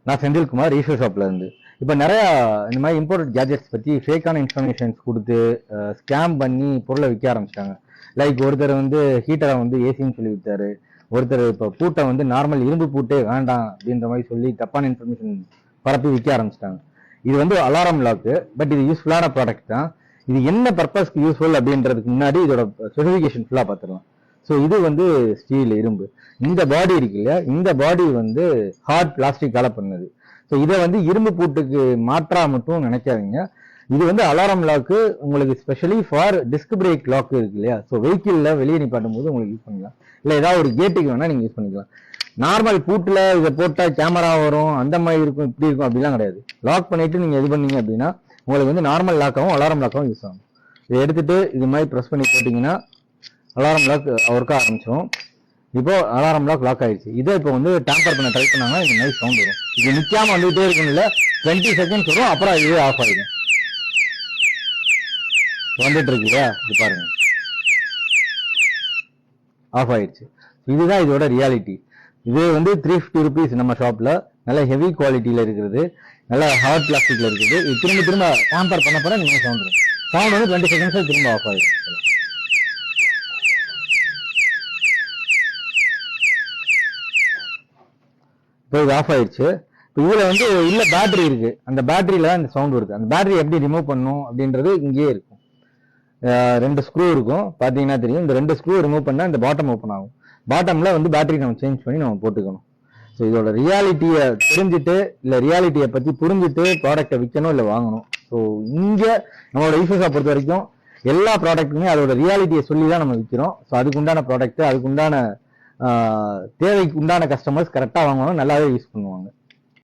நான் செந்தில்குமார் ஈஸ்வர் ஷாப்ல இருந்து. இப்போ நிறைய இந்த மாதிரி இம்போர்ட்டட் கேஜெட்ஸ் பத்தி ஃபேக்கான இன்ஃபர்மேஷன்ஸ் கொடுத்து ஸ்கேம் பண்ணி பொருளை விற்க ஆரம்பிச்சிட்டாங்க. லைக் ஒருத்தர் வந்து ஹீட்டரை வந்து ஏசின்னு சொல்லி வித்தாரு. ஒருத்தர் இப்போ பூட்டை வந்து நார்மல் இரும்பு பூட்டே வேண்டாம் அப்படின்ற மாதிரி சொல்லி தப்பான இன்ஃபர்மேஷன் பரப்பி விற்க ஆரம்பிச்சிட்டாங்க. இது வந்து அலாரம் லாக்கு, பட் இது யூஸ்ஃபுல்லான ப்ராடக்ட் தான். இது என்ன பர்பஸ்க்கு யூஸ்ஃபுல் அப்படின்றதுக்கு முன்னாடி இதோட ஸ்பெசிஃபிகேஷன் ஃபுல்லாக பார்த்துடலாம். ஸோ இது வந்து ஸ்டீல் இரும்பு. இந்த பாடி இருக்கு இல்லையா, இந்த பாடி வந்து ஹார்ட் பிளாஸ்டிக்கால பண்ணது. ஸோ இதை வந்து இரும்பு பூட்டுக்கு மாற்றா மட்டும் நினைக்காதீங்க. இது வந்து அலாரம் லாக்கு உங்களுக்கு specially for disc brake lock இருக்கு இல்லையா, ஸோ வெஹிக்கிள்ல வெளியே நிப்பாட்டும் போது உங்களுக்கு யூஸ் பண்ணிக்கலாம். இல்லை ஏதாவது ஒரு கேட்டுக்கு வேணா நீங்க யூஸ் பண்ணிக்கலாம். நார்மல் பூட்டில் இதை போட்டால் கேமரா வரும், அந்த மாதிரி இருக்கும், இப்படி இருக்கும், அப்படிலாம் கிடையாது. லாக் பண்ணிட்டு நீங்க இது பண்ணீங்க அப்படின்னா உங்களுக்கு வந்து நார்மல் லாக்காகவும் அலாரம் லாக்காகவும் யூஸ் ஆகும். இதை எடுத்துட்டு இது மாதிரி ப்ரெஸ் பண்ணி போட்டிங்கன்னா அலாரம் லாக் ஒர்க் ஆரம்பிச்சிடும். இப்போ அலாரம் லாக் ஆயிடுச்சு. இதை இப்போ வந்து டேம்பர் பண்ண ட்ரை பண்ணாங்கன்னா இந்த மாதிரி சவுண்ட் வரும். இது நிற்காம வந்துகிட்டே இருக்கும், இல்லை 20 செகண்ட்ஸ் வரும், அப்புறம் இதுவே ஆஃப் ஆகிடும். வந்துட்டு இருக்கு இல்லையா, இது பாருங்க ஆஃப் ஆயிடுச்சு. இதுதான் இதோட ரியாலிட்டி. இது வந்து 350 rupees நம்ம ஷாப்ல, நல்ல ஹெவி குவாலிட்டியில இருக்கிறது, நல்ல ஹார்ட் பிளாஸ்டிக்ல இருக்குது. இது திரும்ப டேம்பர் பண்ண போற நீங்க சவுண்ட் வரும். சவுண்ட் வந்து 20 செகண்ட்ஸ் திரும்ப ஆஃப் ஆயிடும். இப்போ இது ஆஃப் ஆயிடுச்சு. இப்போ இதுல வந்து இல்ல பேட்டரி இருக்கு, அந்த பேட்டரியில தான் இந்த சவுண்ட் இருக்கு. அந்த பேட்டரி எப்படி ரிமூவ் பண்ணும் அப்படின்றது இங்கேயே இருக்கும். 2 ஸ்க்ரூ இருக்கும், பாத்தீங்கன்னா தெரியும். இந்த 2 ஸ்க்ரூ ரிமூவ் பண்ணா இந்த பாட்டம் ஓப்பன் ஆகும். பாட்டம்ல வந்து பேட்டரி நம்ம சேஞ்ச் பண்ணி நம்ம போட்டுக்கணும். ஸோ இதோட ரியாலிட்டியை தெரிஞ்சுட்டு, இல்லை ரியாலிட்டியை பத்தி புரிஞ்சுட்டு ப்ராடக்டை விற்கணும் இல்லை வாங்கணும். ஸோ இங்க நம்மளோட ஈஸ்வர்ஸா பொறுத்த வரைக்கும் எல்லா ப்ராடக்ட்டுமே அதோட ரியாலிட்டியை சொல்லி தான் நம்ம விற்கிறோம். ஸோ அதுக்கு உண்டான ப்ராடக்ட், அதுக்கு உண்டான தேவைக்கு உண்டான கஸ்டமர்ஸ் கரெக்டாக வாங்கணும், நல்லாவே யூஸ் பண்ணுவாங்க.